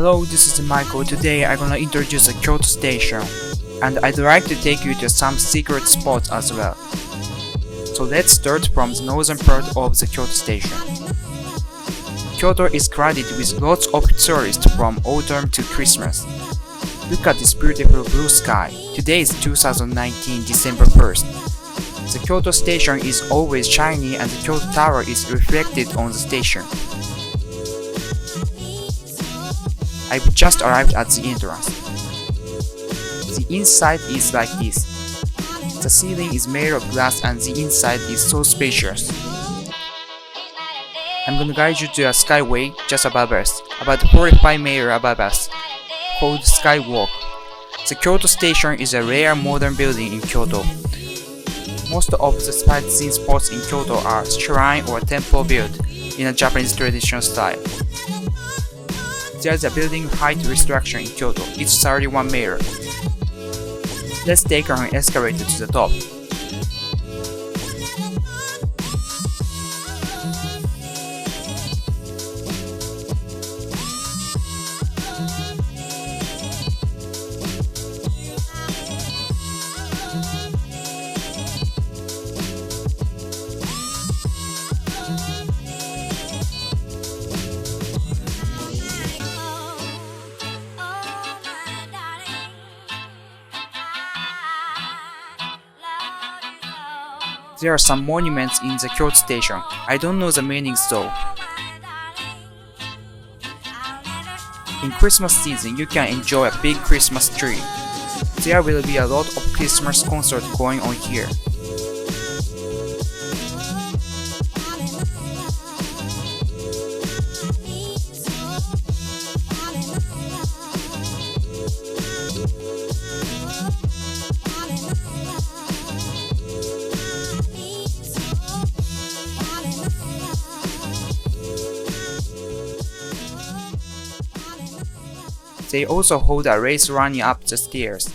Hello, this is Michael. Today I'm gonna introduce the Kyoto Station, and I'd like to take you to some secret spots as well. So let's start from the northern part of the Kyoto Station. Kyoto is crowded with lots of tourists from autumn to Christmas. Look at this beautiful blue sky. Today is 2019 December 1st. The Kyoto Station is always shiny and the Kyoto Tower is reflected on the station. I've just arrived at the entrance. The inside is like this. The ceiling is made of glass and the inside is so spacious. I'm gonna guide you to a skyway just above us, about 45 meters above us, called Skywalk. The Kyoto Station is a rare modern building in Kyoto. Most of the sightseeing spots in Kyoto are shrine or temple built in a Japanese traditional style. There's a building height restriction in Kyoto, it's 31 meters. Let's take an escalator to the top. There are some monuments in the Kyoto Station. I don't know the meanings though. In Christmas season, you can enjoy a big Christmas tree. There will be a lot of Christmas concerts going on here. They also hold a race running up the stairs.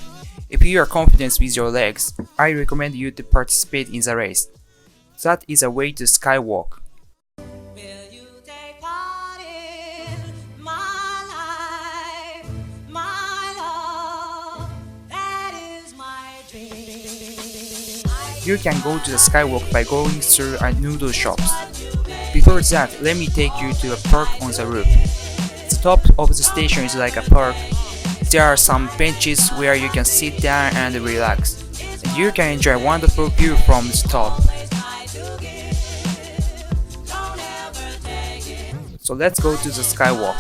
If you are confident with your legs, I recommend you to participate in the race. That is a way to skywalk. You can go to the skywalk by going through a noodle shops. Before that, let me take you to a park on the roof. The top of the station is like a park. There are some benches where you can sit down and relax. And you can enjoy a wonderful view from the top. So let's go to the skywalk.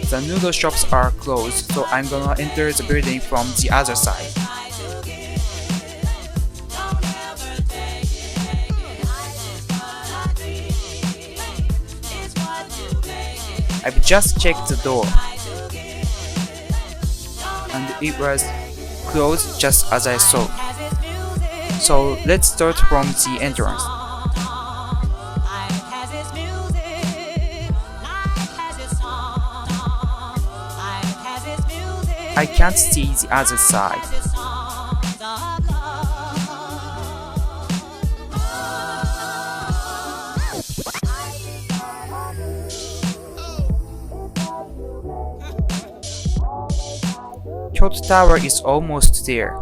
The noodle shops are closed, so I'm gonna enter the building from the other side. I've just checked the door, and it was closed just as I saw. So let's start from the entrance. I can't see the other side. Kyoto Tower is almost there.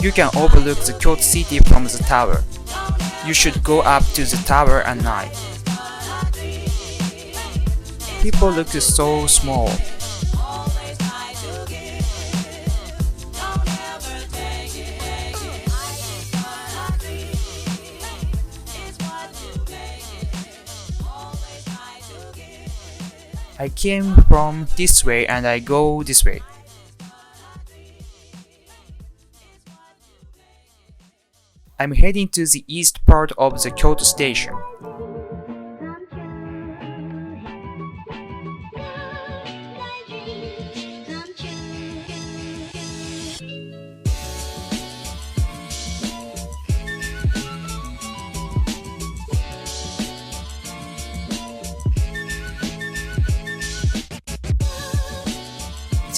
You can overlook the Kyoto city from the tower. You should go up to the tower at night. People look so small. I came from this way and I go this way. I'm heading to the east part of the Kyoto Station.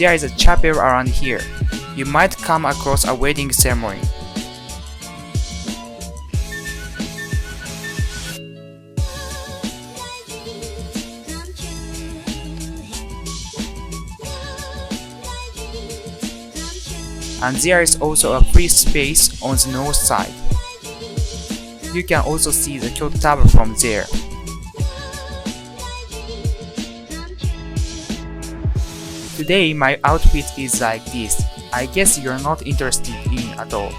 There is a chapel around here. You might come across a wedding ceremony. And there is also a free space on the north side. You can also see the Kyoto Tower from there. Today my outfit is like this. I guess you're not interested in at all.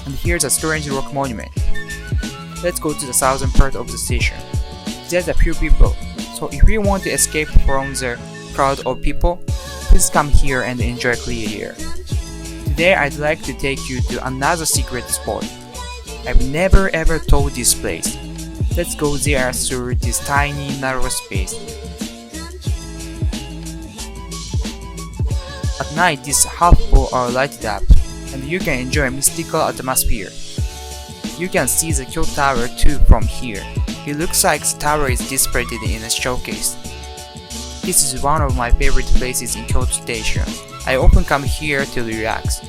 And here's a strange rock monument. Let's go to the southern part of the station. There's a few people, so if you want to escape from the crowd of people, please come here and enjoy clear air. Today I'd like to take you to another secret spot. I've never ever told this place. Let's go there through this tiny narrow space. At night these half-poles are lighted up, and you can enjoy a mystical atmosphere. You can see the Kyoto Tower too from here. It looks like the tower is displayed in a showcase. This is one of my favorite places in Kyoto Station. I often come here to relax.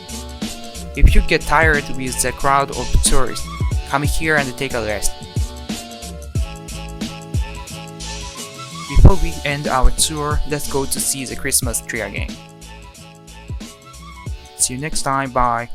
If you get tired with the crowd of tourists, come here and take a rest. Before we end our tour, let's go to see the Christmas tree again. See you next time, bye!